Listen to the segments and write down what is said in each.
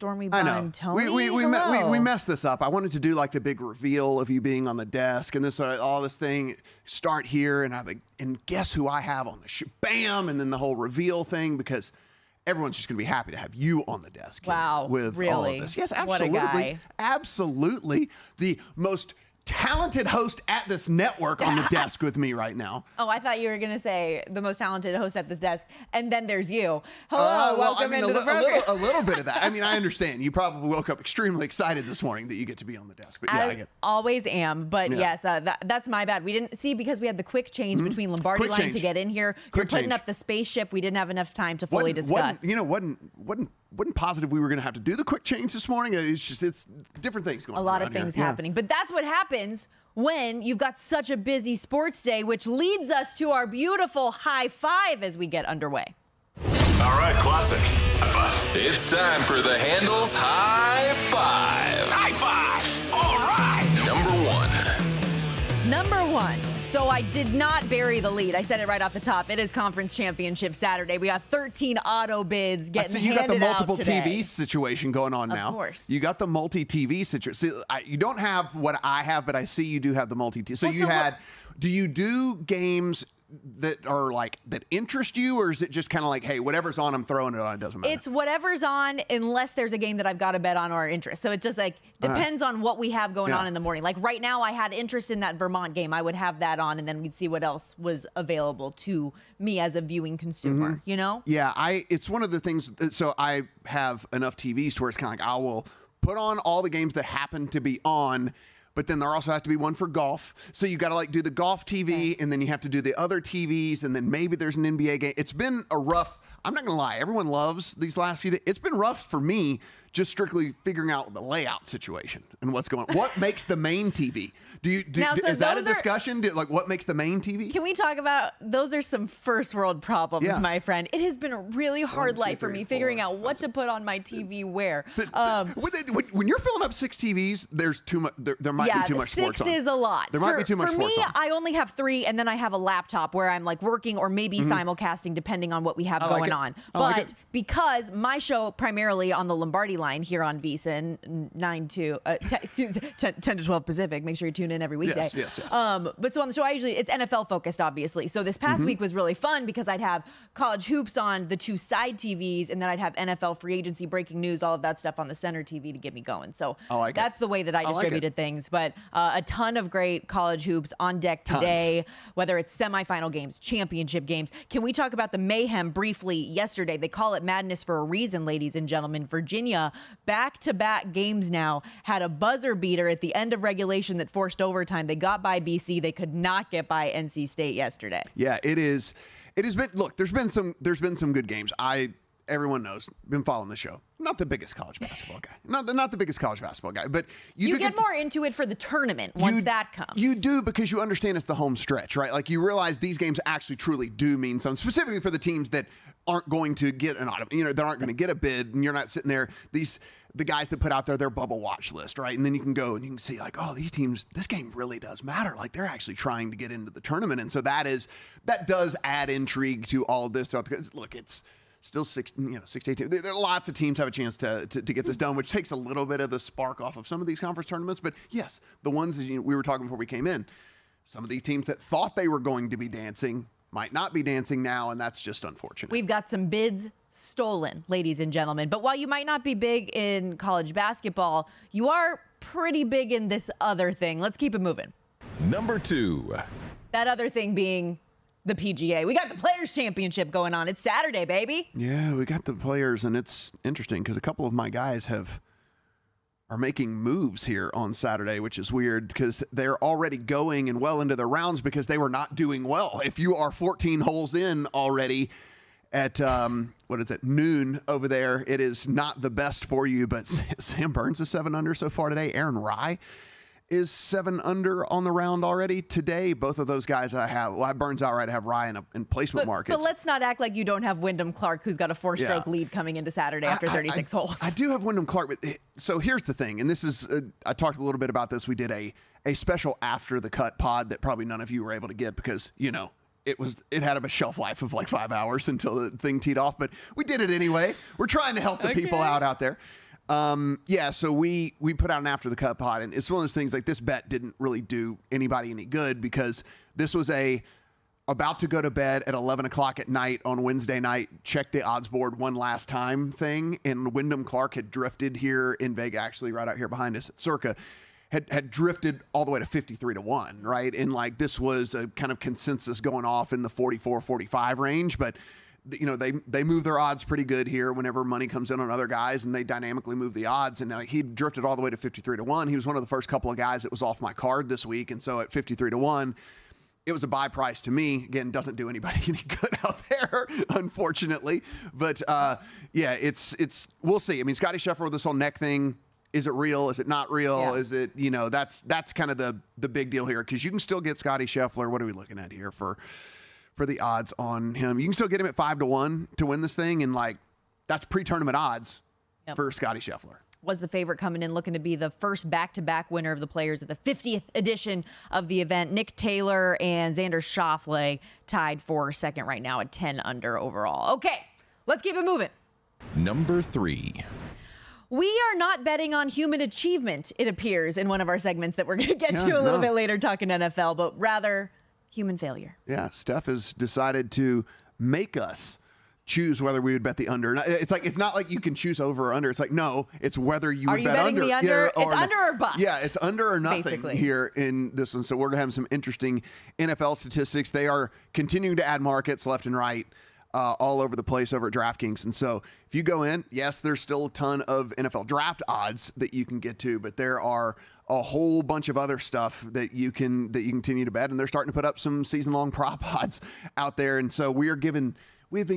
Stormy I know. Tony. We messed this up. I wanted to do like the big reveal of you being on the desk and this all this thing start here, and I think, and guess who I have on the show? Bam, and then the whole reveal thing, because everyone's just going to be happy to have you on the desk. Wow, with really? all of this. Yes, absolutely. What a guy. Absolutely. The most talented host at this network on the desk with me right now. Oh, I thought you were going to say the most talented host at this desk, and then there's you. Hello, welcome into the program. A little bit of that. I mean, I understand. You probably woke up extremely excited this morning that you get to be on the desk. But yeah, I get it. Always am. But yes, that's my bad. We didn't see, because we had the quick change between Lombardi line to get in here. You're putting up the spaceship. We didn't have enough time to fully discuss. Wasn't positive we were going to have to do the quick change this morning. It's different things going on. A lot of things happening. But that's what happens when you've got such a busy sports day, which leads us to our beautiful high five as we get underway. All right, classic. High five. It's time for the Handles High Five. High five. All right. Number one. So I did not bury the lead. I said it right off the top. It is Conference Championship Saturday. We got 13 auto bids getting handed out today. You got the multiple TV situation going on now. Of course. You got the multi-TV situation. See, you don't have what I have, but I see you do have the multi-TV. So do you do games that are like, that interest you, or is it just kind of like, hey, whatever's on, I'm throwing it on, it doesn't matter? It's whatever's on, unless there's a game that I've got to bet on or interest. So it just like depends on what we have going on in the morning. Like right now, I had interest in that Vermont game. I would have that on, and then we'd see what else was available to me as a viewing consumer, you know? Yeah, it's one of the things. So I have enough TVs to where it's kind of like, I will put on all the games that happen to be on, but then there also has to be one for golf. So you got to like do the golf TV, and then you have to do the other TVs, and then maybe there's an NBA game. It's been a rough, I'm not going to lie, everyone loves these last few days. It's been rough for me just strictly figuring out the layout situation and what's going on. What makes the main TV? Is that a discussion? Like, what makes the main TV? Can we talk about, those are some first world problems, my friend. It has been a really hard life for me figuring out what to put on my TV where. When you're filling up 6 TVs, there's too much. There might be too much sports on. 6 is a lot. There might be too much sports on. For me, I only have 3, and then I have a laptop where I'm like working or maybe simulcasting depending on what we have going on. But because my show primarily on the Lombardi line here on VSiN 10 to 12 Pacific. Make sure you tune in every weekday. Yes. But so on the show, it's NFL focused, obviously. So this past week was really fun because I'd have college hoops on the 2 side TVs, and then I'd have NFL free agency, breaking news, all of that stuff on the center TV to get me going. So that's the way that I distributed things. But a ton of great college hoops on deck today, whether it's semifinal games, championship games. Can we talk about the mayhem briefly yesterday? They call it madness for a reason, ladies and gentlemen. Virginia, back-to-back games now, had a buzzer beater at the end of regulation that forced overtime. They got by BC. They could not get by NC State yesterday. Yeah, it has been, look, there's been some good games. Everyone knows, been following the show. Not the biggest college basketball guy. Not the biggest college basketball guy, but you get more into it for the tournament once that comes. You do, because you understand it's the home stretch, right? Like, you realize these games actually truly do mean something, specifically for the teams that aren't going to get an auto, that aren't going to get a bid, and you're not sitting there, the guys that put out their bubble watch list, right? And then you can go and you can see like, oh, these teams, this game really does matter. Like, they're actually trying to get into the tournament. And so that does add intrigue to all of this. Look, it's still 6 to 8. There are lots of teams have a chance to get this done, which takes a little bit of the spark off of some of these conference tournaments. But yes, the ones that we were talking before we came in, some of these teams that thought they were going to be dancing might not be dancing now, and that's just unfortunate. We've got some bids stolen, ladies and gentlemen. But while you might not be big in college basketball, you are pretty big in this other thing. Let's keep it moving. Number 2. That other thing being the PGA. We got the Players' Championship going on. It's Saturday, baby. Yeah, we got the Players, and it's interesting because a couple of my guys are making moves here on Saturday, which is weird because they're already going and well into their rounds because they were not doing well. If you are 14 holes in already at, noon over there, it is not the best for you, but Sam Burns is 7 under so far today. Aaron Rye is 7 under on the round already today. Both of those guys I have, I have Burns outright, I have Rye in placement markets. But let's not act like you don't have Wyndham Clark, who's got a 4-stroke lead coming into Saturday after 36 holes. I do have Wyndham Clark, but so here's the thing, and this is, I talked a little bit about this. We did a special after the cut pod that probably none of you were able to get because, it had a shelf life of like 5 hours until the thing teed off, but we did it anyway. We're trying to help the people out there. Yeah, so we put out an After the Cut pod, and it's one of those things like this bet didn't really do anybody any good because this was about to go to bed at 11 o'clock at night on Wednesday night, check the odds board one last time thing, and Wyndham Clark had drifted here in Vegas, actually right out here behind us at Circa, had drifted all the way to 53-1, right? And like this was a kind of consensus going off in the 44-45 range, but you know, they move their odds pretty good here whenever money comes in on other guys, and they dynamically move the odds. And he drifted all the way to 53-1. He was one of the first couple of guys that was off my card this week. And so at 53-1, it was a buy price to me. Again, doesn't do anybody any good out there, unfortunately. But yeah, it's we'll see. I mean, Scotty Scheffler with this whole neck thing, is it real? Is it not real? Yeah. Is it, you know, that's kind of the big deal here, because you can still get Scotty Scheffler. What are we looking at here for the odds on him? You can still get him at 5-1 to win this thing, and like that's pre-tournament odds for Scotty Scheffler. Was the favorite coming in, looking to be the first back-to-back winner of the Players at the 50th edition of the event. Nick Taylor and Xander Schauffele tied for second right now at 10 under overall. Okay, let's keep it moving. Number 3. We are not betting on human achievement, it appears, in one of our segments that we're going to get to a little bit later talking NFL, but rather human failure. Yeah, Steph has decided to make us choose whether we would bet the under. It's not like you can choose over or under. It's like, no, it's whether you would bet under. Are you betting the under? Yeah, it's under or bust. Yeah, it's under or nothing basically here in this one. So we're going to have some interesting NFL statistics. They are continuing to add markets left and right. All over the place over at DraftKings. And so if you go in, yes, there's still a ton of NFL draft odds that you can get to, but there are a whole bunch of other stuff that you can continue to bet, and they're starting to put up some season-long prop odds out there. And so we've been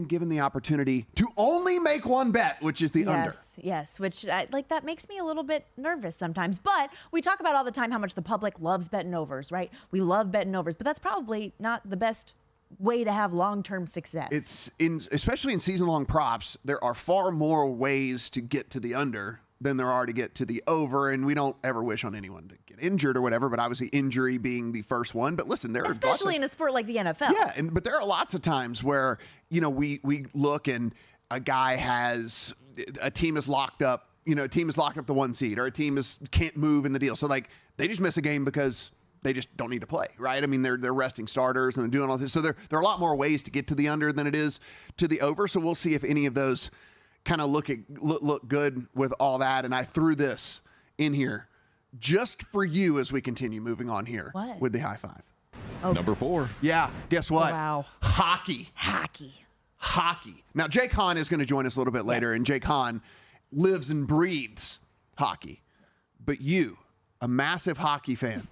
given the opportunity to only make one bet, which is the under. Yes, which that makes me a little bit nervous sometimes. But we talk about all the time how much the public loves betting overs, right? We love betting overs, but that's probably not the best way to have long-term success. Especially in season-long props, there are far more ways to get to the under than there are to get to the over, and we don't ever wish on anyone to get injured or whatever, but obviously injury being the first one. But listen, there especially in a sport like the NFL. Yeah, but there are lots of times where, you know, we look and a team is locked up, you know, a team is locked up the 1 seed, or a team can't move in the deal. So like they just miss a game because they just don't need to play, right? I mean, they're resting starters and they're doing all this. So there are a lot more ways to get to the under than it is to the over. So we'll see if any of those kind of look good with all that. And I threw this in here just for you as we continue moving on here with the high five. Oh. Number 4. Yeah, guess what? Oh, wow. Hockey. Now, Jake Hahn is going to join us a little bit later, and Jake Hahn lives and breathes hockey. But you, a massive hockey fan,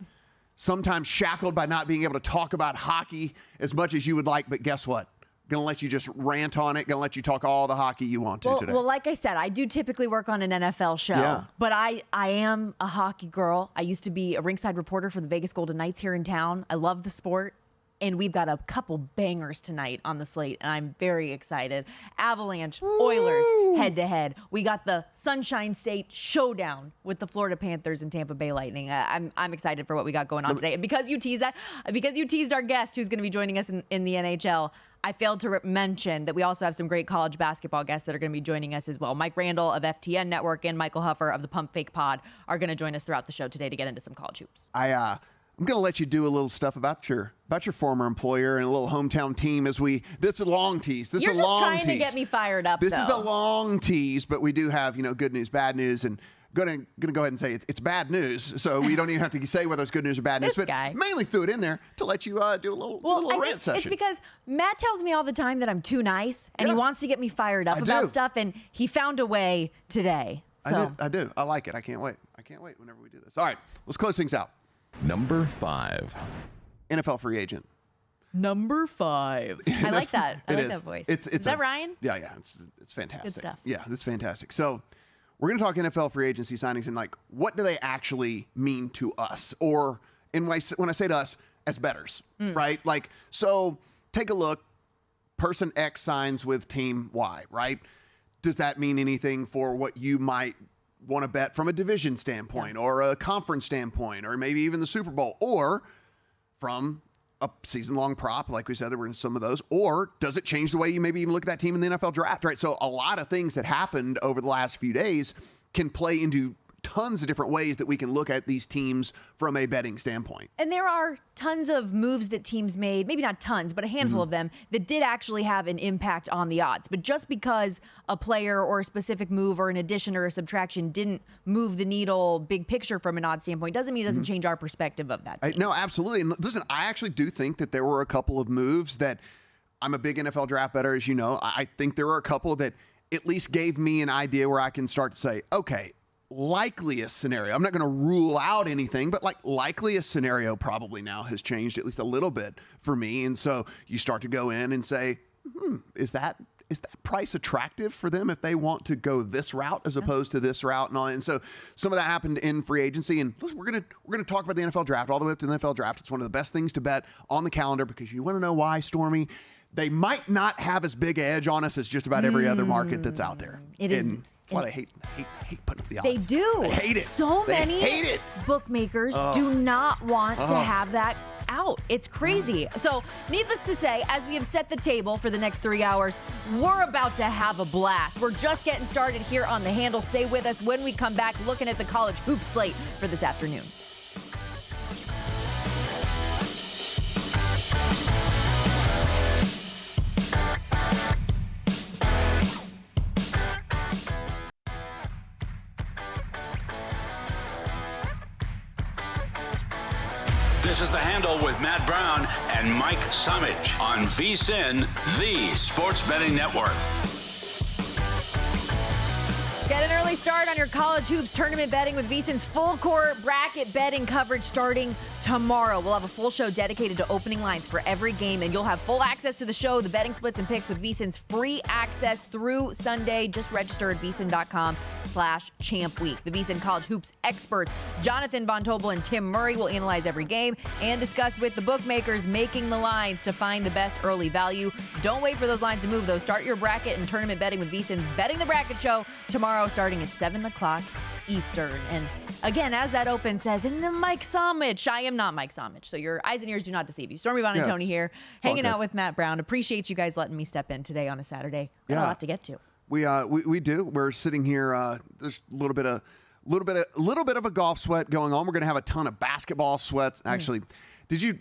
sometimes shackled by not being able to talk about hockey as much as you would like, but guess what? Going to let you just rant on it, going to let you talk all the hockey you want to today. Well, like I said, I do typically work on an NFL show, but I am a hockey girl. I used to be a ringside reporter for the Vegas Golden Knights here in town. I love the sport, and we've got a couple bangers tonight on the slate, and I'm very excited. Avalanche, Oilers, head-to-head. We got the Sunshine State showdown with the Florida Panthers and Tampa Bay Lightning. I'm excited for what we got going on today. And because you teased our guest who's going to be joining us in the NHL, I failed to mention that we also have some great college basketball guests that are going to be joining us as well. Mike Randall of FTN Network and Michael Huffer of the Pump Fake Pod are going to join us throughout the show today to get into some college hoops. I'm going to let you do a little stuff about your former employer and a little hometown team this is a long tease. You're just trying to get me fired up, This is a long tease, but we do have, good news, bad news, and going to go ahead and say it's bad news, so we don't even have to say whether it's good news or bad news. But mainly threw it in there to let you do a little rant session. It's because Matt tells me all the time that I'm too nice, and he wants to get me fired up about stuff, and he found a way today. So. I do. I like it. I can't wait whenever we do this. All right, let's close things out. Number 5. NFL free agent. Number 5. I like that. I like that voice. Is that Ryan? Yeah. It's fantastic. Good stuff. Yeah, it's fantastic. So we're going to talk NFL free agency signings and like what do they actually mean to us, or when I say to us as bettors, right? Like, so take a look. Person X signs with team Y, right? Does that mean anything for what you might want to bet from a division standpoint or a conference standpoint, or maybe even the Super Bowl, or from a season-long prop, like we said, there were some of those, or does it change the way you maybe even look at that team in the NFL draft, right? So a lot of things that happened over the last few days can play into tons of different ways that we can look at these teams from a betting standpoint. And there are tons of moves that teams made, maybe not tons, but a handful of them that did actually have an impact on the odds. But just because a player or a specific move or an addition or a subtraction didn't move the needle big picture from an odds standpoint doesn't mean it doesn't change our perspective of that team. No, absolutely. And listen, I actually do think that there were a couple of moves that I'm a big NFL draft bettor, as you know. I think there were a couple that at least gave me an idea where I can start to say, okay, likeliest scenario. I'm not going to rule out anything, but like likeliest scenario probably now has changed at least a little bit for me. And so you start to go in and say, is that price attractive for them if they want to go this route as opposed to this route and all that? And so some of that happened in free agency. And listen, we're gonna talk about the NFL draft all the way up to the NFL draft. It's one of the best things to bet on the calendar because you want to know why, Stormy? They might not have as big an edge on us as just about every other market that's out there. That's why they hate putting up the odds. They do. They hate it. So they many hate it. bookmakers do not want to have that out. It's crazy. So, needless to say, as we have set the table for the next 3 hours, we're about to have a blast. We're just getting started here on The Handle. Stay with us when we come back looking at the college hoop slate for this afternoon. This is The Handle with Matt Brown and Mike Summage on VSiN, the Sports Betting Network. Get an early start on your college hoops tournament betting with VSiN's full court bracket betting coverage starting tomorrow. We'll have a full show dedicated to opening lines for every game, and you'll have full access to the show, the betting splits and picks with VSiN's free access through Sunday. Just register at VSiN.com/champweek. The VSiN College Hoops experts, Jonathan Von Tobel and Tim Murray, will analyze every game and discuss with the bookmakers making the lines to find the best early value. Don't wait for those lines to move, though. Start your bracket and tournament betting with VSiN's Betting the Bracket show tomorrow starting at 7 o'clock Eastern. And again, as that open says, and then Mike Summage. I am not Mike Summage, so your eyes and ears do not deceive you. Stormy Bonantoni here, hanging out with Matt Brown. Appreciate you guys letting me step in today on a Saturday. Got a lot to get to. We do. We're sitting here. There's a little bit of a golf sweat going on. We're going to have a ton of basketball sweat. Actually, did you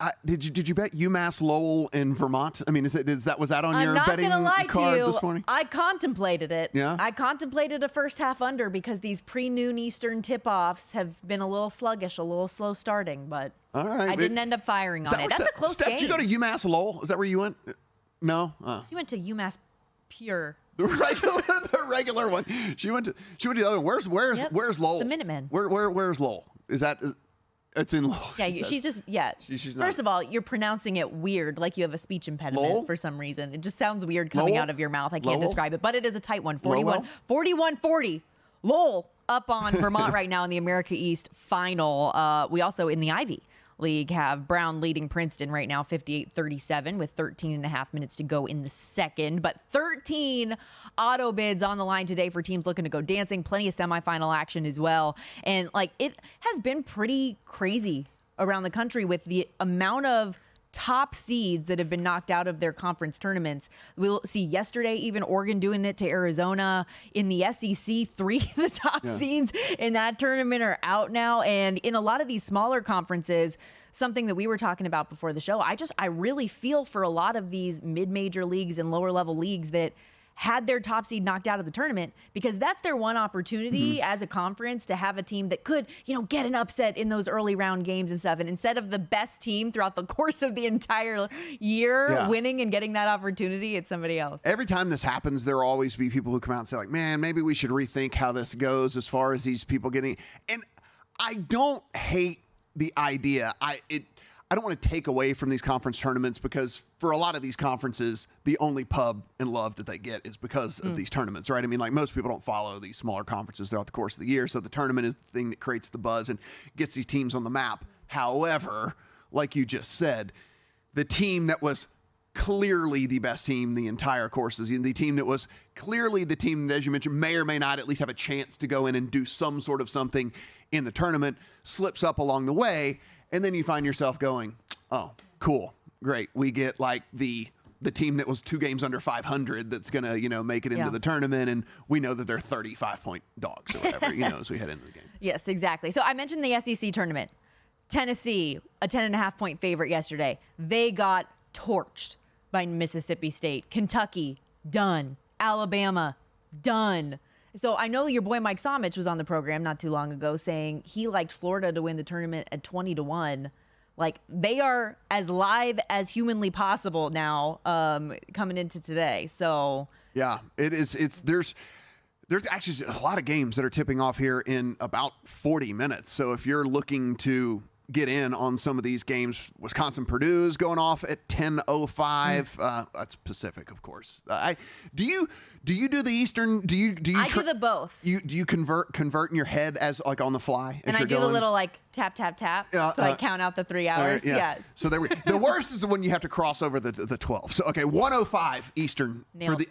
bet UMass Lowell in Vermont? I mean, was that on your betting card this morning? I contemplated it. Yeah? I contemplated a first half under because these pre-noon Eastern tip-offs have been a little sluggish, a little slow starting, but all right. I didn't end up firing on it. That's a close game. Did you go to UMass Lowell? Is that where you went? No? You went to UMass Pure. The regular one. She went to the other one. Where's Lowell? The Minutemen. Where's Lowell? It's in Lowell. Yeah, she's First of all, you're pronouncing it weird, like you have a speech impediment Lowell? for some reason. It just sounds weird coming out of your mouth. I can't describe it, but it is a tight one. 41-40. Lowell up on Vermont right now in the America East final. We also in the Ivy League have Brown leading Princeton right now 58-37 with 13 and a half minutes to go in the second. But 13 auto bids on the line today for teams looking to go dancing. Plenty of semifinal action as well. And it has been pretty crazy around the country with the amount of top seeds that have been knocked out of their conference tournaments. We'll see yesterday, even Oregon doing it to Arizona. In the SEC, 3 of the top seeds in that tournament are out now. And in a lot of these smaller conferences, something that we were talking about before the show, I really feel for a lot of these mid-major leagues and lower level leagues that had their top seed knocked out of the tournament, because that's their one opportunity as a conference to have a team that could, get an upset in those early round games and stuff. And instead of the best team throughout the course of the entire year winning and getting that opportunity, it's somebody else. Every time this happens, there will always be people who come out and say, like, man, maybe we should rethink how this goes as far as these people getting. And I don't hate the idea. I don't want to take away from these conference tournaments, because for a lot of these conferences, the only pub and love that they get is because of these tournaments, right? I mean, most people don't follow these smaller conferences throughout the course of the year. So the tournament is the thing that creates the buzz and gets these teams on the map. However, like you just said, the team that was clearly the best team the entire course, the team that was clearly the team that, as you mentioned, may or may not at least have a chance to go in and do some sort of something in the tournament, slips up along the way. And then you find yourself going, oh, cool, great. We get the the team that was 2 games under 500 that's going to, make it into the tournament. And we know that they're 35-point dogs or whatever, as we head into the game. Yes, exactly. So I mentioned the SEC tournament. Tennessee, a 10.5-point favorite yesterday. They got torched by Mississippi State. Kentucky, done. Alabama, done. So I know your boy Mike Somich was on the program not too long ago saying he liked Florida to win the tournament at 20-1. Like, they are as live as humanly possible now coming into today. So yeah, it is. There's actually a lot of games that are tipping off here in about 40 minutes. So if you're looking to get in on some of these games, Wisconsin-Purdue is going off at 10:05. That's Pacific, of course. Do you do the Eastern? Do you? I do the both. Do you convert in your head as like on the fly? And I do the little like tap tap tap to count out the 3 hours. Yeah. So the worst is when you have to cross over the 12. So okay, 105 Eastern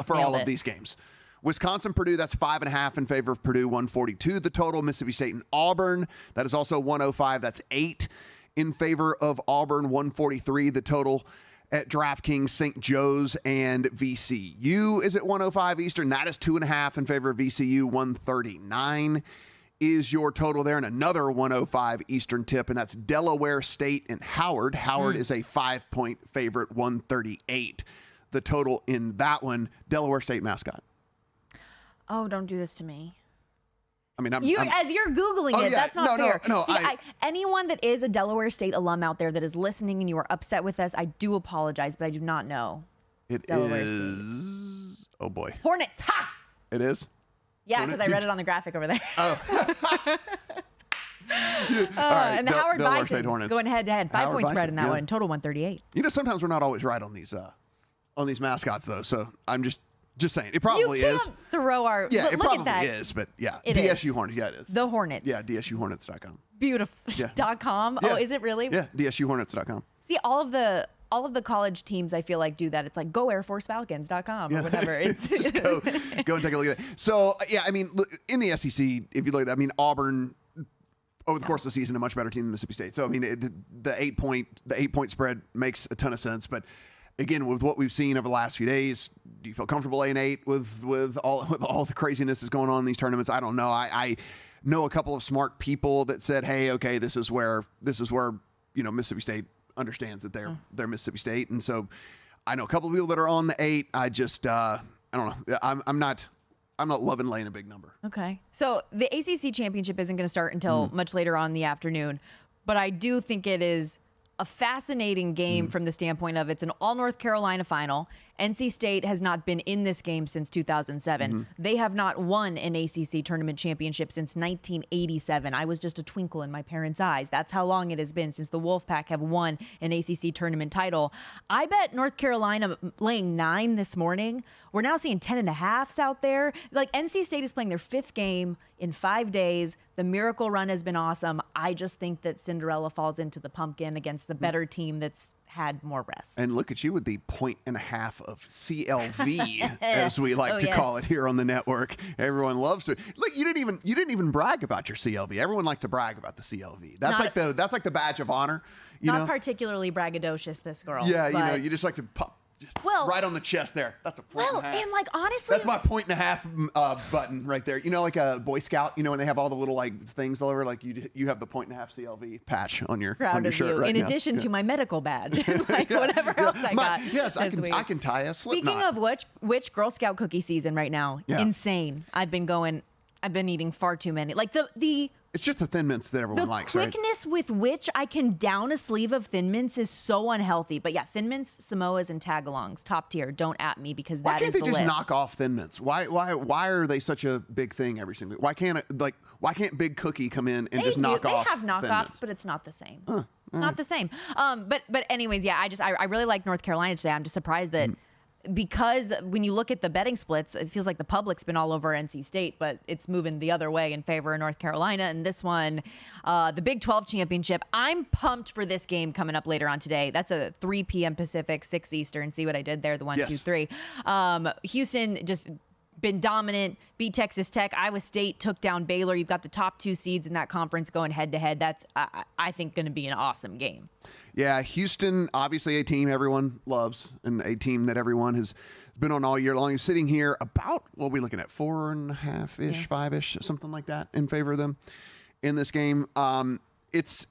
for all of these games. Wisconsin-Purdue, that's 5.5 in favor of Purdue, 142 the total. Mississippi State and Auburn, that is also 105. That's 8 in favor of Auburn, 143 the total at DraftKings. St. Joe's and VCU is at 105 Eastern. That is 2.5 in favor of VCU, 139 is your total there. And another 105 Eastern tip, and that's Delaware State and Howard. Howard is a 5-point favorite, 138 the total in that one. Delaware State mascot. Oh, don't do this to me. I mean, as you're Googling it, that's not fair. No, See, anyone that is a Delaware State alum out there that is listening and you are upset with us, I do apologize, but I do not know. Delaware State. Oh, boy. Hornets. Ha! It is? Yeah, because I read it on the graphic over there. Oh. Right, and the Howard Bison going head-to-head. 5-point spread in that one. Total 138. Sometimes we're not always right on these mascots, though, so I'm just saying, it probably is. Throw our it probably is, but yeah, DSU Hornets, it is. The Hornets. Yeah, DSUHornets.com. Beautiful. Yeah. .com. Yeah. Oh, is it really? Yeah, DSUHornets.com. See, all of the college teams, I feel like, do that. It's like go Air Force Falcons.com or whatever. It's just go and take a look at it. So yeah, I mean, look, in the SEC, if you look at that, I mean, Auburn over the course of the season a much better team than Mississippi State. So I mean, the 8-point spread makes a ton of sense, but. Again, with what we've seen over the last few days, do you feel comfortable laying 8 with all the craziness that's going on in these tournaments? I don't know. I know a couple of smart people that said, "Hey, okay, this is where Mississippi State understands that they're Mississippi State," and so I know a couple of people that are on the 8. I just I don't know. I'm not loving laying a big number. Okay, so the ACC championship isn't going to start until much later on in the afternoon, but I do think it is a fascinating game from the standpoint of it's an all North Carolina final. NC State has not been in this game since 2007. They have not won an ACC tournament championship since 1987. I was just a twinkle in my parents' eyes. That's how long it has been since the Wolfpack have won an ACC tournament title. I bet North Carolina laying 9 this morning. We're now seeing 10.5s out there. Like, NC State is playing their 5th game in 5 days. The miracle run has been awesome. I just think that Cinderella falls into the pumpkin against the better team that's had more rest. And look at you with the 1.5 of CLV, as we like to call it here on the network. Everyone loves to look. You didn't even brag about your CLV. Everyone likes to brag about the CLV. That's like the badge of honor. Not particularly braggadocious, this girl. Yeah, you just like to pop. Right on the chest there. That's a point and a half. And like, honestly, that's my 1.5 button right there. Like a Boy Scout, when they have all the little like things all over, like you have the 1.5 CLV patch on your shirt right now. In addition to my medical badge, like whatever else I got. Yes, I can tie a slip knot. Speaking of which Girl Scout cookie season right now, insane. I've been eating far too many. Like it's just the Thin Mints that everyone likes, right? The quickness with which I can down a sleeve of Thin Mints is so unhealthy. But yeah, Thin Mints, Samoas, and Tagalongs, top tier. Don't at me because that is the list. Why can't they just knock off Thin Mints? Why are they such a big thing every single? Why can't Big Cookie come in and just knock off? They have knockoffs, but it's not the same. It's not the same. But anyways, yeah, I really like North Carolina today. I'm just surprised that. Because when you look at the betting splits, it feels like the public's been all over NC State, but it's moving the other way in favor of North Carolina. And this one, the Big 12 championship, I'm pumped for this game coming up later on today. That's a 3 p.m. Pacific, 6 Eastern. See what I did there? The 1, 2, 3. Houston just been dominant, beat Texas Tech. Iowa State took down Baylor. You've got the top 2 seeds in that conference going head-to-head. That's, I think, going to be an awesome game. Yeah, Houston, obviously a team everyone loves and a team that everyone has been on all year long. Is sitting here about, what are we looking at, 4.5-ish, 5-ish, something like that in favor of them in this game. It's,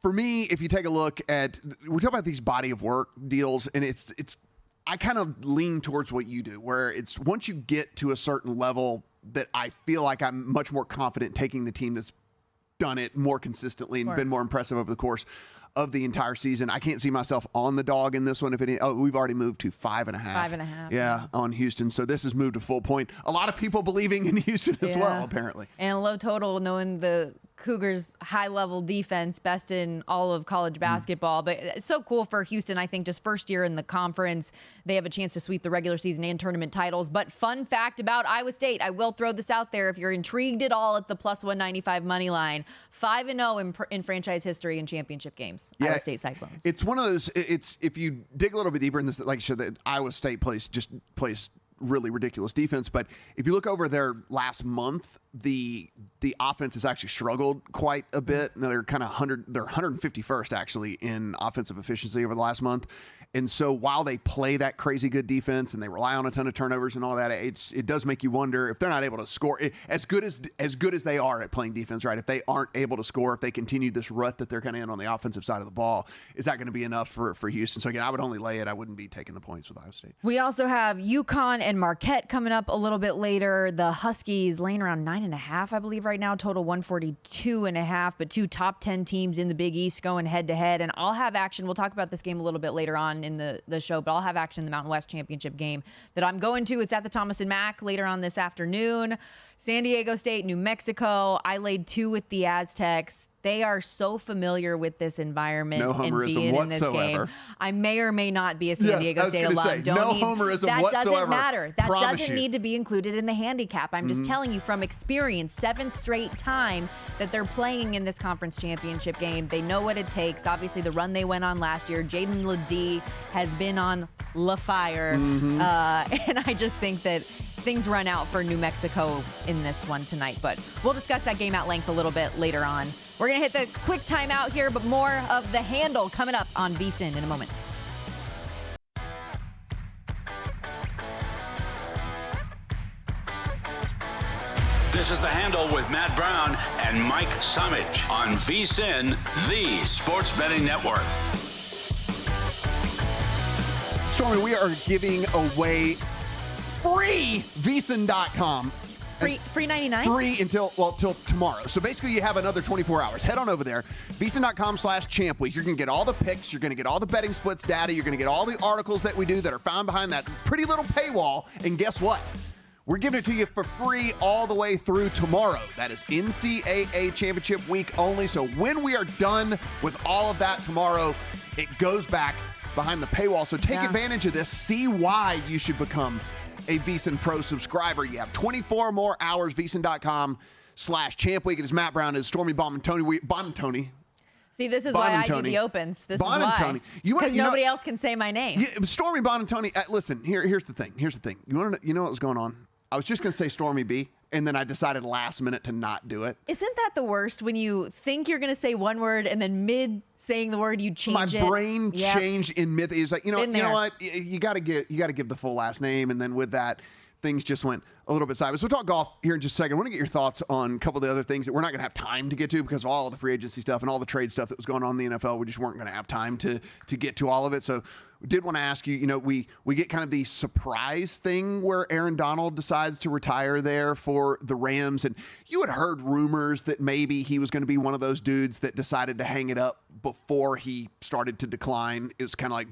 for me, if you take a look at, we talk about these body of work deals, and it's I kind of lean towards what you do, where it's once you get to a certain level that I feel like I'm much more confident taking the team that's done it more consistently and been more impressive over the course of the entire season. I can't see myself on the dog in this one. We've already moved to 5.5. 5.5. Yeah, on Houston. So this has moved to full point. A lot of people believing in Houston as well, apparently. And low total, knowing the Cougars' high-level defense, best in all of college basketball. But it's so cool for Houston, I think, just first year in the conference. They have a chance to sweep the regular season and tournament titles. But fun fact about Iowa State, I will throw this out there if you're intrigued at all at the plus 195 money line. 5-0 in franchise history in championship games. Yeah, Iowa State Cyclones. It's one of those, it's if you dig a little bit deeper in this, like I said, that Iowa State plays really ridiculous defense. But if you look over their last month, the offense has actually struggled quite a bit. Now they're kind of 151st actually in offensive efficiency over the last month. And so while they play that crazy good defense and they rely on a ton of turnovers and all that, it does make you wonder if they're not able to score as good as they are at playing defense, right? If they aren't able to score, if they continue this rut that they're kind of in on the offensive side of the ball, is that going to be enough for Houston? So again, I would only lay it. I wouldn't be taking the points with Iowa State. We also have UConn and Marquette coming up a little bit later. The Huskies laying around 9.5, I believe, right now. Total 142.5. But 2 top 10 teams in the Big East going head to head. And I'll have action. We'll talk about this game a little bit later on in the show, but I'll have action in the Mountain West Championship game that I'm going to. It's at the Thomas and Mack later on this afternoon. San Diego State, New Mexico. I laid 2 with the Aztecs. They are so familiar with this environment and being in this game. I may or may not be a San Diego State alum. Homerism that whatsoever. Doesn't matter. That doesn't you. Need to be included in the handicap. I'm just telling you from experience, 7th straight time that they're playing in this conference championship game. They know what it takes. Obviously, the run they went on last year, Jaden Ledee has been on La Fire. And I just think that things run out for New Mexico in this one tonight. But we'll discuss that game at length a little bit later on. We're going to hit the quick timeout here, but more of The Handle coming up on VSiN in a moment. This is The Handle with Matt Brown and Mike Summich on VSiN, the Sports Betting Network. Stormy, we are giving away free VSiN.com. Free 99? Free till tomorrow. So basically you have another 24 hours. Head on over there, VSiN.com/Champ Week. You're going to get all the picks. You're going to get all the betting splits data. You're going to get all the articles that we do that are found behind that pretty little paywall. And guess what? We're giving it to you for free all the way through tomorrow. That is NCAA Championship Week only. So when we are done with all of that tomorrow, it goes back behind the paywall. So take advantage of this. See why you should become a VSiN Pro subscriber. You have 24 more hours, VSiN.com/Champ Week. It is Matt Brown, it is Stormy Bonantoni. See, this is why I do the opens. This is why. Because nobody else can say my name. Stormy Bonantoni. Listen, here's the thing. You want to know what was going on? I was just going to say Stormy B, and then I decided last minute to not do it. Isn't that the worst when you think you're going to say one word and then mid saying the word you change it? My brain changed in mid. It was like, you know what? You got to give the full last name, and then with that, things just went a little bit sideways. We'll talk golf here in just a second. I want to get your thoughts on a couple of the other things that we're not going to have time to get to because of all of the free agency stuff and all the trade stuff that was going on in the NFL. We just weren't going to have time to get to all of it. So we did want to ask you, we get kind of the surprise thing where Aaron Donald decides to retire there for the Rams. And you had heard rumors that maybe he was going to be one of those dudes that decided to hang it up before he started to decline. It was kind of like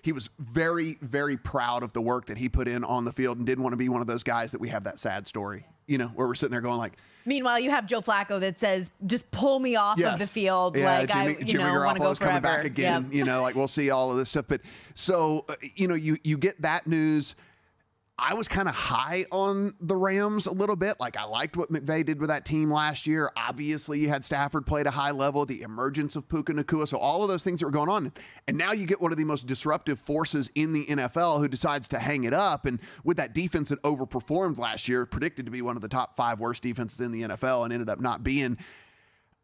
he was very, very proud of the work that he put in on the field and didn't want to be one of those guys that we have that sad story, where we're sitting there going like. Meanwhile, you have Joe Flacco that says, just pull me off of the field. Yeah, like Jimmy I want to go forever. Coming back again, like we'll see all of this stuff. But so, you get that news. I was kind of high on the Rams a little bit. Like, I liked what McVay did with that team last year. Obviously, you had Stafford play at a high level, the emergence of Puka Nacua, so all of those things that were going on. And now you get one of the most disruptive forces in the NFL who decides to hang it up. And with that defense that overperformed last year, predicted to be one of the top 5 worst defenses in the NFL and ended up not being.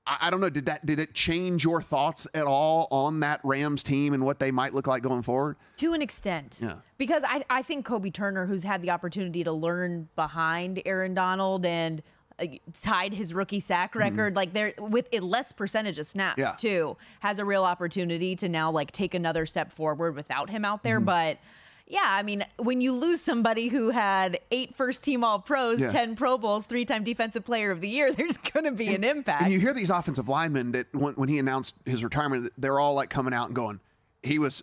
I don't know, did it change your thoughts at all on that Rams team and what they might look like going forward? To an extent. Yeah. Because I think Kobe Turner, who's had the opportunity to learn behind Aaron Donald and tied his rookie sack record, like there with a less percentage of snaps too, has a real opportunity to now like take another step forward without him out there. But yeah, I mean, when you lose somebody who had 8 first-team All-Pros, 10 Pro Bowls, 3-time Defensive Player of the Year, there's going to be an impact. And you hear these offensive linemen that when he announced his retirement, they're all like coming out and going, he was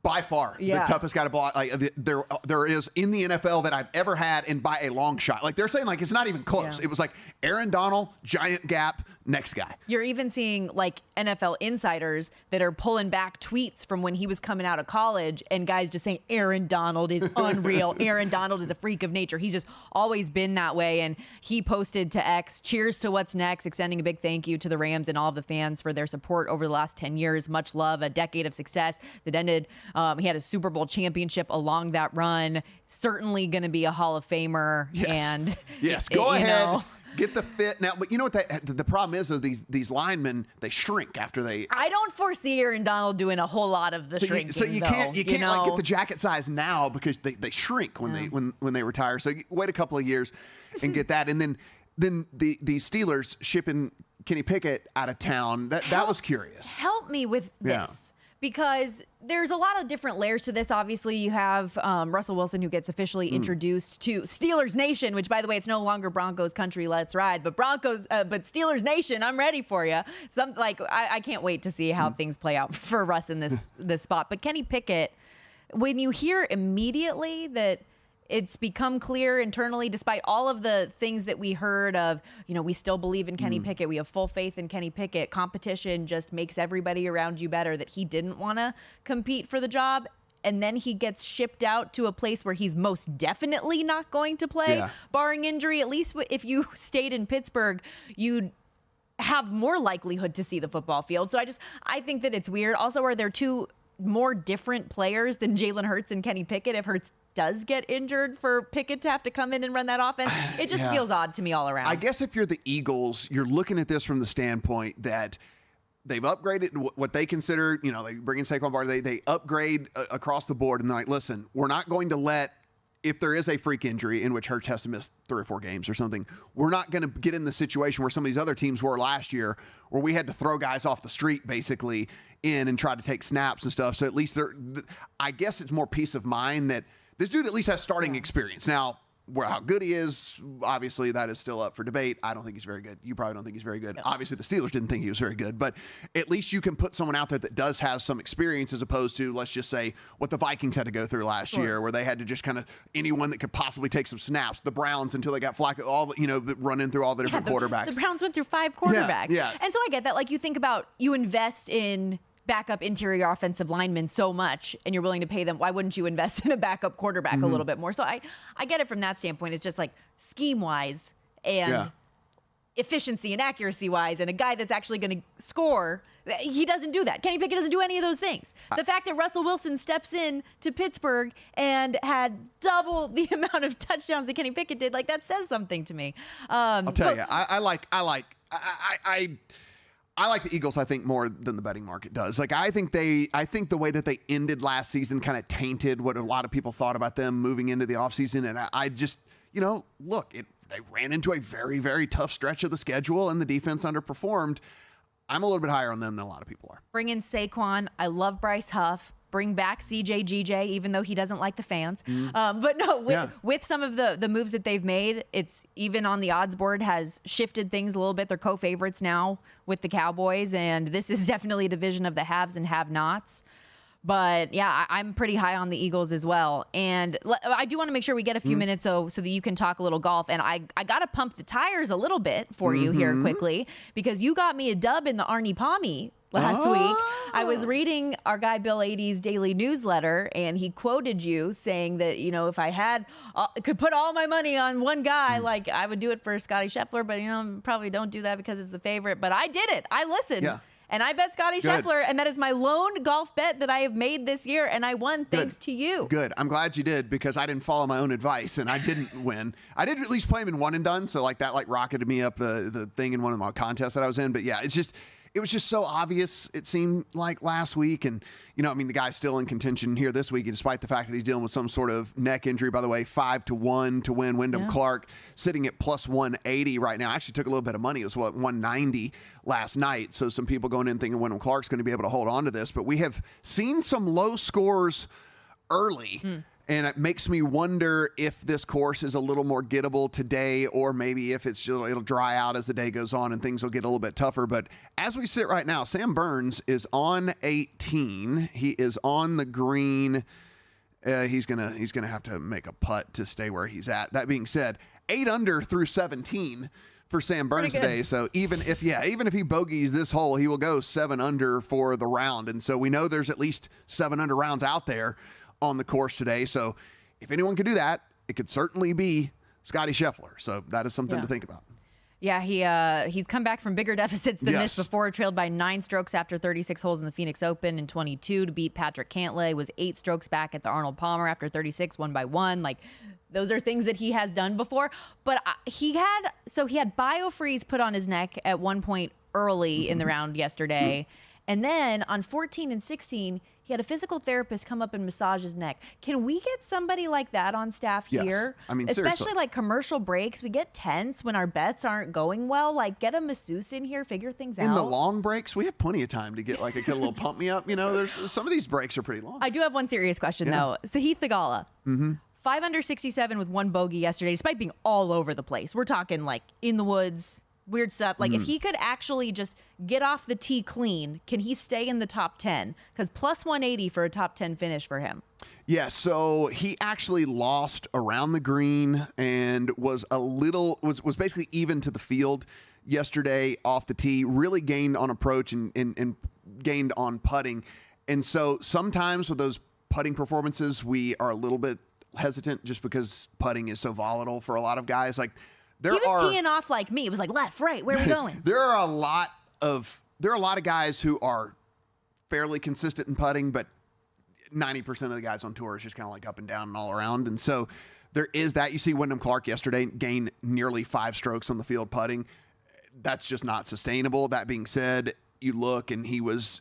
by far the toughest guy to block there is in the NFL that I've ever had, and by a long shot. Like, they're saying, like, it's not even close. It was like Aaron Donald, giant gap, next guy. You're even seeing like NFL insiders that are pulling back tweets from when he was coming out of college, and guys just saying Aaron Donald is unreal. Aaron Donald is a freak of nature. He's just always been that way. And he posted to X, cheers to what's next, extending a big thank you to the Rams and all of the fans for their support over the last 10 years. Much love, a decade of success that ended. He had a Super Bowl championship along that run. Certainly going to be a Hall of Famer. Yes. And go ahead. Get the fit now, but you know what the problem is? Though, these linemen, they shrink after they. I don't foresee Aaron Donald doing a whole lot of the shrinking. So you can't like get the jacket size now because they shrink when they retire. So wait a couple of years and get that, and then the Steelers shipping Kenny Pickett out of town. That was curious. Help me with this. Yeah. Because there's a lot of different layers to this. Obviously, you have Russell Wilson, who gets officially introduced to Steelers Nation, which, by the way, it's no longer Broncos country, let's ride, but but Steelers Nation, I'm ready for you. I can't wait to see how things play out for Russ in this spot. But Kenny Pickett, when you hear immediately that it's become clear internally, despite all of the things that we heard of, we still believe in Kenny Pickett. We have full faith in Kenny Pickett. Competition just makes everybody around you better, that he didn't want to compete for the job. And then he gets shipped out to a place where he's most definitely not going to play, barring injury. At least if you stayed in Pittsburgh, you'd have more likelihood to see the football field. So I think that it's weird. Also, are there 2 more different players than Jalen Hurts and Kenny Pickett? If Hurts does get injured, for Pickett to have to come in and run that offense, it just feels odd to me all around. I guess if you're the Eagles, you're looking at this from the standpoint that they've upgraded what they consider, they bring in Saquon Barkley, they upgrade across the board, and they're like, listen, we're not going to let, if there is a freak injury in which Hurts has to miss 3 or 4 games or something, we're not going to get in the situation where some of these other teams were last year, where we had to throw guys off the street basically in and try to take snaps and stuff. So at least I guess it's more peace of mind that this dude at least has starting experience. Now, how good he is, obviously, that is still up for debate. I don't think he's very good. You probably don't think he's very good. No. Obviously, the Steelers didn't think he was very good. But at least you can put someone out there that does have some experience, as opposed to, let's just say, what the Vikings had to go through last year, where they had to just kind of anyone that could possibly take some snaps. The Browns, until they got Flacco, running through all the different quarterbacks. The Browns went through 5 quarterbacks. Yeah. And so I get that. Like, you think about, you invest in backup interior offensive linemen so much, and you're willing to pay them. Why wouldn't you invest in a backup quarterback a little bit more? So I get it from that standpoint. It's just like scheme-wise and efficiency and accuracy-wise, and a guy that's actually going to score. He doesn't do that. Kenny Pickett doesn't do any of those things. The fact that Russell Wilson steps in to Pittsburgh and had double the amount of touchdowns that Kenny Pickett did, like, that says something to me. I'll tell you, I like the Eagles, I think, more than the betting market does. Like, I think the way that they ended last season kind of tainted what a lot of people thought about them moving into the offseason. And I just, look, they ran into a very, very tough stretch of the schedule, and the defense underperformed. I'm a little bit higher on them than a lot of people are. Bring in Saquon. I love Bryce Huff. Bring back CJ, even though he doesn't like the fans. But no, with some of the moves that they've made, it's even on the odds board has shifted things a little bit. They're co-favorites now with the Cowboys, and this is definitely a division of the haves and have-nots. But yeah, I'm pretty high on the Eagles as well. And I do want to make sure we get a few minutes so that you can talk a little golf. And I got to pump the tires a little bit for you here quickly, because you got me a dub in the Arnie Palmy last week. I was reading our guy Bill 80's daily newsletter, and he quoted you saying that, if I could put all my money on one guy, like I would do it for Scotty Scheffler, but, probably don't do that because it's the favorite. But I did it. I listened. Yeah. And I bet Scotty Scheffler, and that is my lone golf bet that I have made this year, and I won thanks to you. Good. I'm glad you did, because I didn't follow my own advice, and I didn't win. I did at least play him in one and done, so that rocketed me up the thing in one of my contests that I was in. But yeah, it was just so obvious, it seemed like last week. And, the guy's still in contention here this week, despite the fact that he's dealing with some sort of neck injury. By the way, 5-1 to win. Wyndham Clark sitting at plus 180 right now. I actually took a little bit of money. It was 190 last night. So some people going in thinking Wyndham Clark's going to be able to hold on to this. But we have seen some low scores early. And it makes me wonder if this course is a little more gettable today, or maybe if it'll dry out as the day goes on and things will get a little bit tougher. But as we sit right now, Sam Burns is on 18. He is on the green. He's gonna have to make a putt to stay where he's at. That being said, 8 under through 17 for Sam Burns today. So even if he bogeys this hole, he will go 7 under for the round. And so we know there's at least 7 under rounds out there on the course today. So if anyone could do that, it could certainly be Scotty Scheffler. So that is something to think about. Yeah, he's come back from bigger deficits than this before. Trailed by 9 strokes after 36 holes in the Phoenix Open in 22 to beat Patrick Cantlay. Was 8 strokes back at the Arnold Palmer after 36, 1 by 1. Those are things that he has done before. But he had biofreeze put on his neck at one point early in the round yesterday. And then on 14 and 16, he had a physical therapist come up and massage his neck. Can we get somebody like that on staff here? I mean, especially seriously. Commercial breaks. We get tense when our bets aren't going well. Get a masseuse in here, figure things out. In the long breaks, we have plenty of time to get a little pump me up. There's some of these breaks are pretty long. I do have one serious question though. Sahith Theegala. 5 under 67 with 1 bogey yesterday, despite being all over the place. We're talking in the woods. Weird stuff. If he could actually just get off the tee clean, can he stay in the top 10? Because plus 180 for a top 10 finish for him. Yeah, so he actually lost around the green and was basically even to the field yesterday off the tee. Really gained on approach and gained on putting. And so sometimes with those putting performances, we are a little bit hesitant just because putting is so volatile for a lot of guys. He was teeing off like me. It was left, right. Where are we going? There are a lot of guys who are fairly consistent in putting, but 90% of the guys on tour is just kind of up and down and all around. And so there is that. You see Wyndham Clark yesterday gain nearly 5 strokes on the field putting. That's just not sustainable. That being said, you look and he was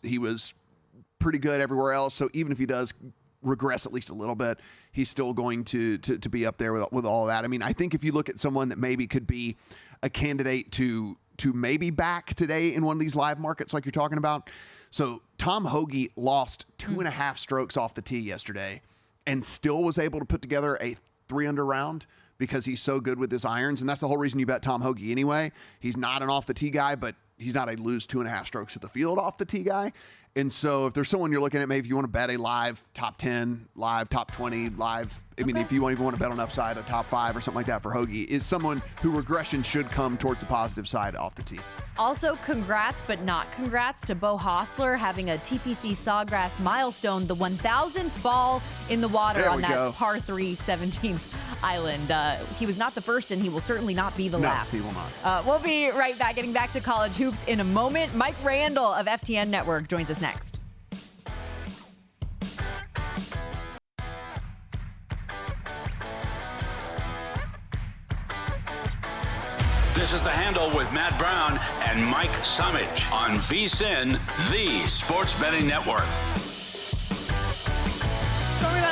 pretty good everywhere else. So even if he does regress at least a little bit, he's still going to be up there with all of that. I mean, I think if you look at someone that maybe could be a candidate to maybe back today in one of these live markets like you're talking about. So Tom Hoge lost 2.5 strokes off the tee yesterday and still was able to put together a 3 under round because he's so good with his irons. And that's the whole reason you bet Tom Hoge anyway. He's not an off the tee guy, but he's not a lose 2.5 strokes at the field off the tee guy. And so if there's someone you're looking at, maybe if you want to bet a live top 10, live top 20, live, I mean, if you even want to bet on upside, a top 5 or something like that for Hoge, is someone who regression should come towards the positive side off the tee. Also, congrats, but not congrats to Beau Hossler having a TPC Sawgrass milestone, the 1,000th ball in the water on that par 3 17th island. He was not the first, and he will certainly not be the last. No, he will not. We'll be right back, getting back to college hoops in a moment. Mike Randall of FTN Network joins us next. This is The Handle with Matt Brown and Mike Summage on VSiN, the Sports Betting Network.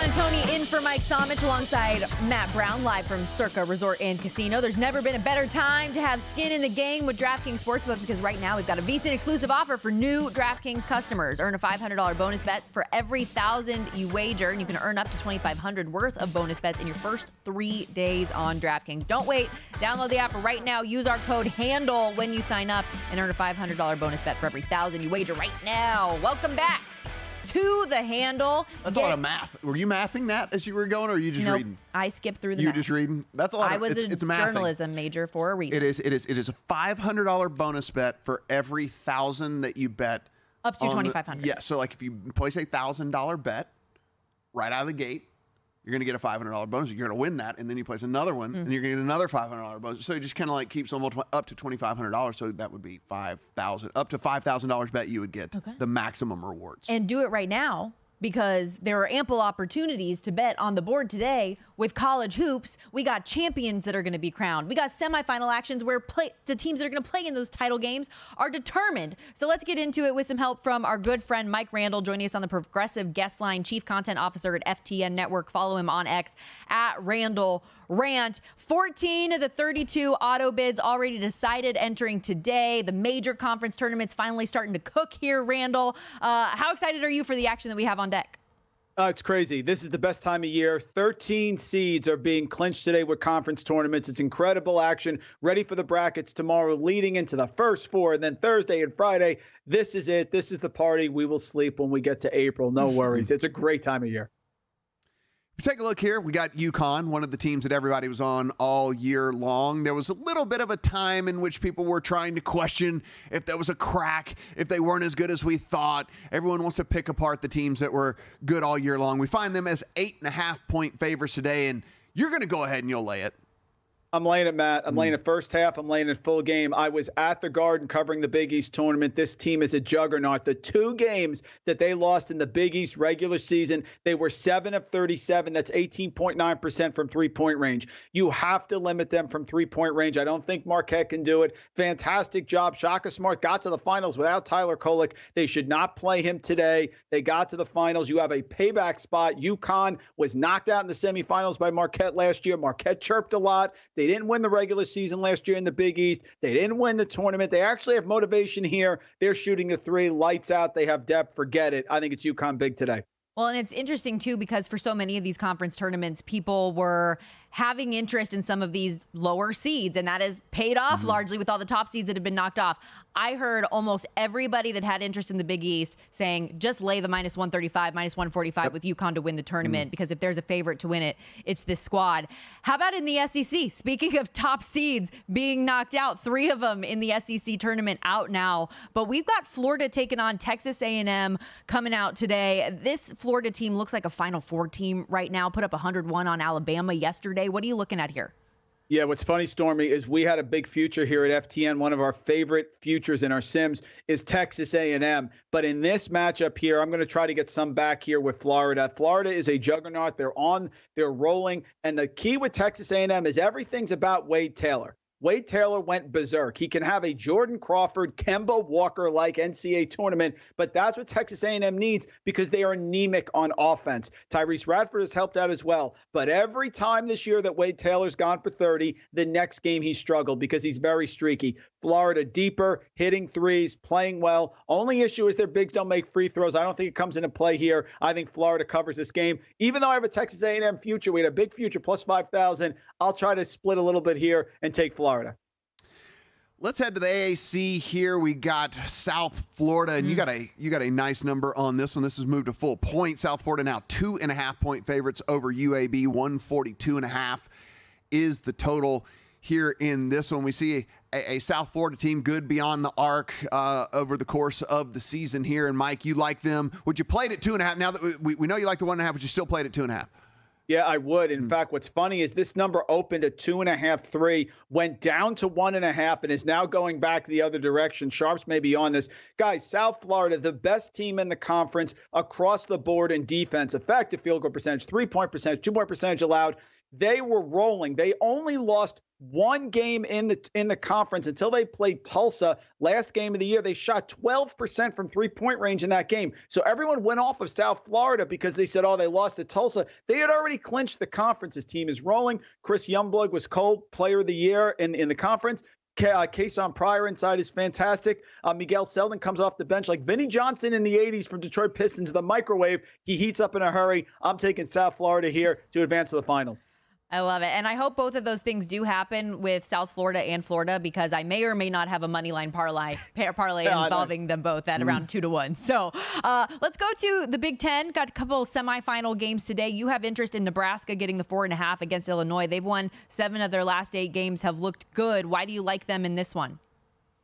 And Tony in for Mike Summage alongside Matt Brown, live from Circa Resort and Casino. There's never been a better time to have skin in the game with DraftKings Sportsbook, because right now we've got a VSiN exclusive offer for new DraftKings customers. Earn a $500 bonus bet for every 1,000 you wager, and you can earn up to $2,500 worth of bonus bets in your first 3 days on DraftKings. Don't wait. Download the app right now. Use our code HANDLE when you sign up and earn a $500 bonus bet for every 1,000 you wager right now. Welcome back to The Handle. That's a lot of math. Were you mathing that as you were going, or are you just reading? I skipped through the math. math. You just reading? That's a lot. I was a journalism major for a reason. It is a $500 bonus bet for every 1,000 that you bet Up to $2,500. Yeah, so like if you place a $1,000 bet right out of the gate, you're going to get a $500 bonus. You're going to win that, and then you place another one, and you're going to get another $500 bonus. So it just kind of like keeps on multiplying up to $2,500. So that would be $5,000. Up to $5,000 bet you would get the maximum rewards. And do it right now, because there are ample opportunities to bet on the board today with college hoops. We got champions that are going to be crowned. We got semifinal actions where the teams that are going to play in those title games are determined. So let's get into it with some help from our good friend Mike Randall, joining us on the Progressive Guest Line, Chief Content Officer at FTN Network. Follow him on X at Randall Rant. 14 of the 32 auto bids already decided entering today. The major conference tournaments finally starting to cook here, Randall. How excited are you for the action that we have on deck? It's crazy. This is the best time of year. 13 seeds are being clinched today with conference tournaments. It's incredible action. Ready for the brackets tomorrow, leading into the first four, and then Thursday and Friday. This is it. This is the party. We will sleep when we get to April. No worries. It's a great time of year. Take a look here. We got UConn, one of the teams that everybody was on all year long. There was a little bit of a time in which people were trying to question if there was a crack, if they weren't as good as we thought. Everyone wants to pick apart the teams that were good all year long. We find them as 8.5-point favorites today, and you're going to go ahead and you'll lay it. I'm laying it, Matt. I'm laying it first half. I'm laying it full game. I was at the Garden covering the Big East tournament. This team is a juggernaut. The two games that they lost in the Big East regular season, they were 7 of 37. That's 18.9% from three-point range. You have to limit them from three-point range. I don't think Marquette can do it. Fantastic job. Shaka Smart got to the finals without Tyler Kolek. They should not play him today. They got to the finals. You have a payback spot. UConn was knocked out in the semifinals by Marquette last year. Marquette chirped a lot. They didn't win the regular season last year in the Big East. They didn't win the tournament. They actually have motivation here. They're shooting the three, lights out. They have depth. Forget it. I think it's UConn big today. Well, and it's interesting, too, because for so many of these conference tournaments, people were having interest in some of these lower seeds, and that has paid off largely with all the top seeds that have been knocked off. I heard almost everybody that had interest in the Big East saying just lay the minus 135, minus 145 with UConn to win the tournament, because if there's a favorite to win it, it's this squad. How about in the SEC? Speaking of top seeds being knocked out, 3 of them in the SEC tournament out now, but we've got Florida taking on Texas A&M coming out today. This Florida team looks like a Final Four team right now, put up 101 on Alabama yesterday. What are you looking at here? Yeah, what's funny, Stormy, is we had a big future here at FTN. One of our favorite futures in our sims is Texas A&M. But in this matchup here, I'm going to try to get some back here with Florida. Florida is a juggernaut. They're rolling. And the key with Texas A&M is everything's about Wade Taylor. Wade Taylor went berserk. He can have a Jordan Crawford, Kemba Walker-like NCAA tournament, but that's what Texas A&M needs because they are anemic on offense. Tyrese Radford has helped out as well, but every time this year that Wade Taylor's gone for 30, the next game he struggled because he's very streaky. Florida deeper, hitting threes, playing well. Only issue is their bigs don't make free throws. I don't think it comes into play here. I think Florida covers this game. Even though I have a Texas A&M future, we had a big future plus 5,000. I'll try to split a little bit here and take Florida. Let's head to the AAC here. We got South Florida, and you got a nice number on this one. This has moved to full point. South Florida now 2.5-point favorites over UAB. 142.5 is the total here in this one. We see a South Florida team good beyond the arc over the course of the season here. And Mike, you like them. Would you play it at 2.5? Now that we know you like the 1.5, would you still play it at 2.5? Yeah, I would. In fact, what's funny is this number opened at 2.5, 3, went down to 1.5, and is now going back the other direction. Sharps may be on this. Guys, South Florida, the best team in the conference across the board in defense, effective field goal percentage, 3-point percentage, 2-point percentage allowed. They were rolling. They only lost one game in the conference until they played Tulsa last game of the year. They shot 12% from three-point range in that game. So everyone went off of South Florida because they said, oh, they lost to Tulsa. They had already clinched the conference. His team is rolling. Chris Youngblood was Cold Player of the Year in the conference. Kason Pryor inside is fantastic. Miguel Selden comes off the bench like Vinnie Johnson in the 80s from Detroit Pistons, the microwave. He heats up in a hurry. I'm taking South Florida here to advance to the finals. I love it. And I hope both of those things do happen with South Florida and Florida, because I may or may not have a money line parlay involving them both at around 2-1. So let's go to the Big Ten. Got a couple semifinal games today. You have interest in Nebraska getting the 4.5 against Illinois. They've won 7 of their last 8 games, have looked good. Why do you like them in this one?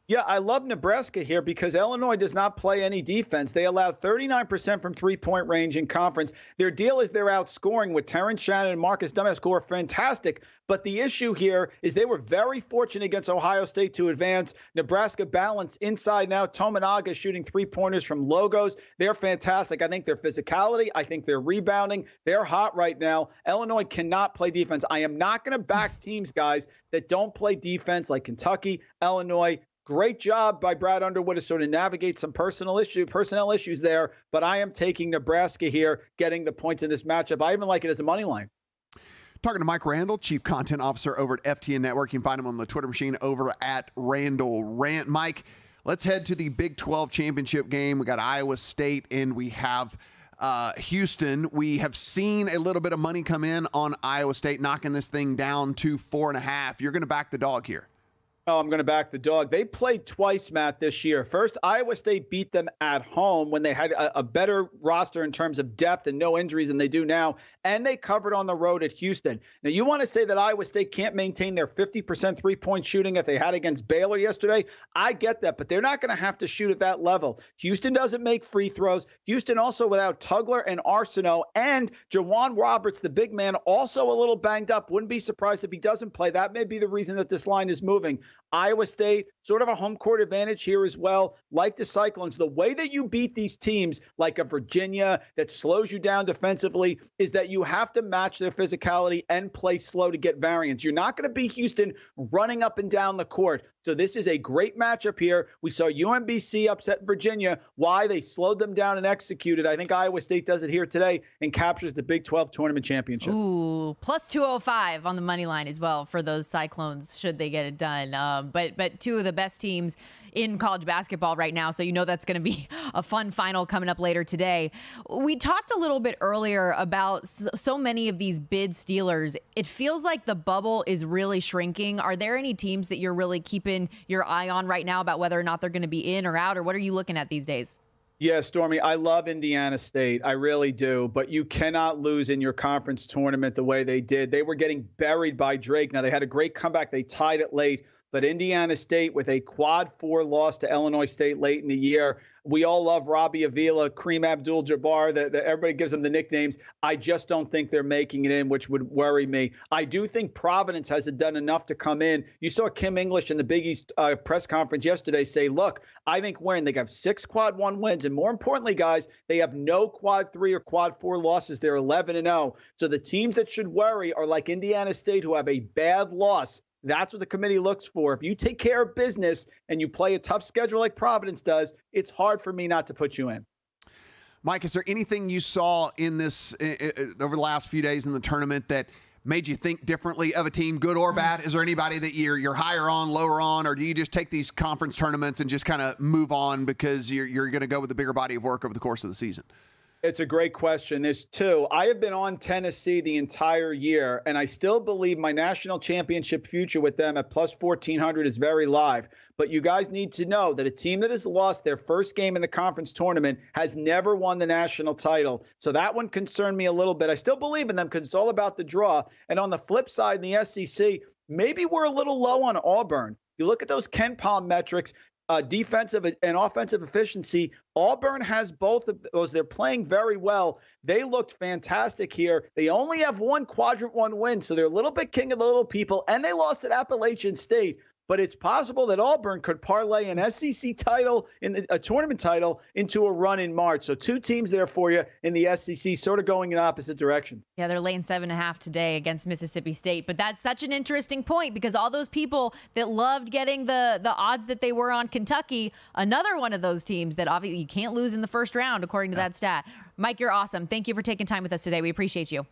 Yeah, I love Nebraska here because Illinois does not play any defense. They allowed 39% from three-point range in conference. Their deal is they're outscoring with Terrence Shannon and Marcus Dumais, who are fantastic. But the issue here is they were very fortunate against Ohio State to advance. Nebraska balanced inside now. Tominaga is shooting three-pointers from logos. They're fantastic. I think their physicality, I think their rebounding, they're hot right now. Illinois cannot play defense. I am not going to back teams, guys, that don't play defense like Kentucky, Illinois. Great job by Brad Underwood to sort of navigate some personnel issues there, but I am taking Nebraska here, getting the points in this matchup. I even like it as a money line. Talking to Mike Randall, Chief Content Officer over at FTN Network. You can find him on the Twitter machine over at Randall Rant. Mike, let's head to the Big 12 championship game. We got Iowa State and we have Houston. We have seen a little bit of money come in on Iowa State, knocking this thing down to 4.5. You're going to back the dog here. Oh, I'm going to back the dog. They played twice, Matt, this year. First, Iowa State beat them at home when they had a better roster in terms of depth and no injuries than they do now, and they covered on the road at Houston. Now, you want to say that Iowa State can't maintain their 50% three-point shooting that they had against Baylor yesterday? I get that, but they're not going to have to shoot at that level. Houston doesn't make free throws. Houston also without Tugler and Arsenault, and Jawan Roberts, the big man, also a little banged up. Wouldn't be surprised if he doesn't play. That may be the reason that this line is moving. Iowa State, sort of a home court advantage here as well, like the Cyclones. The way that you beat these teams, like a Virginia that slows you down defensively, is that you have to match their physicality and play slow to get variance. You're not going to beat Houston running up and down the court. So this is a great matchup here. We saw UMBC upset Virginia. Why? They slowed them down and executed. I think Iowa State does it here today and captures the Big 12 tournament championship. Ooh, plus 205 on the money line as well for those Cyclones, should they get it done. But two of the best teams in college basketball right now, so you know that's going to be a fun final coming up later today. We talked a little bit earlier about so many of these bid stealers. It feels like the bubble is really shrinking. Are there any teams that you're really keeping your eye on right now about whether or not they're going to be in or out, or what are you looking at these days? Yeah, Stormy, I love Indiana State. I really do. But you cannot lose in your conference tournament the way they did. They were getting buried by Drake. Now, they had a great comeback. They tied it late. But Indiana State with a quad 4 loss to Illinois State late in the year. We all love Robbie Avila, Kareem Abdul-Jabbar, that everybody gives them the nicknames. I just don't think they're making it in, which would worry me. I do think Providence hasn't done enough to come in. You saw Kim English in the Big East press conference yesterday say, look, I think they have 6 quad 1 wins. And more importantly, guys, they have no quad 3 or quad 4 losses. They're 11-0. So the teams that should worry are like Indiana State, who have a bad loss. That's what the committee looks for. If you take care of business and you play a tough schedule like Providence does, it's hard for me not to put you in. Mike, is there anything you saw in this over the last few days in the tournament that made you think differently of a team, good or bad? Is there anybody that you're higher on, lower on, or do you just take these conference tournaments and just kind of move on because you're going to go with a bigger body of work over the course of the season? It's a great question. There's two. I have been on Tennessee the entire year, and I still believe my national championship future with them at plus 1,400 is very live. But you guys need to know that a team that has lost their first game in the conference tournament has never won the national title. So that one concerned me a little bit. I still believe in them because it's all about the draw. And on the flip side, in the SEC, maybe we're a little low on Auburn. You look at those Ken Palm metrics. Defensive and offensive efficiency. Auburn has both of those. They're playing very well. They looked fantastic here. They only have one quadrant 1 win, so they're a little bit king of the little people, and they lost at Appalachian State. But it's possible that Auburn could parlay an SEC title, a tournament title, into a run in March. So 2 teams there for you in the SEC, sort of going in opposite directions. Yeah, they're laying 7.5 today against Mississippi State. But that's such an interesting point because all those people that loved getting the odds that they were on Kentucky, another one of those teams that obviously you can't lose in the first round, according to that stat. Mike, you're awesome. Thank you for taking time with us today. We appreciate you.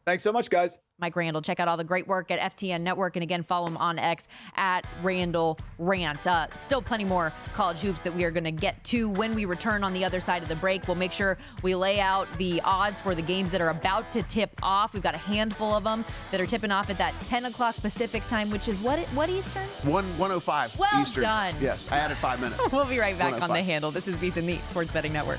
Thanks so much, guys. Mike Randall. Check out all the great work at FTN Network. And again, follow him on X at Randall Rant. Still plenty more college hoops that we are going to get to when we return on the other side of the break. We'll make sure we lay out the odds for the games that are about to tip off. We've got a handful of them that are tipping off at that 10 o'clock Pacific time, which is what Eastern? 1:05 well Eastern. Done. Yes, I added 5 minutes. We'll be right back on The Handle. This is VSiN, the Sports Betting Network.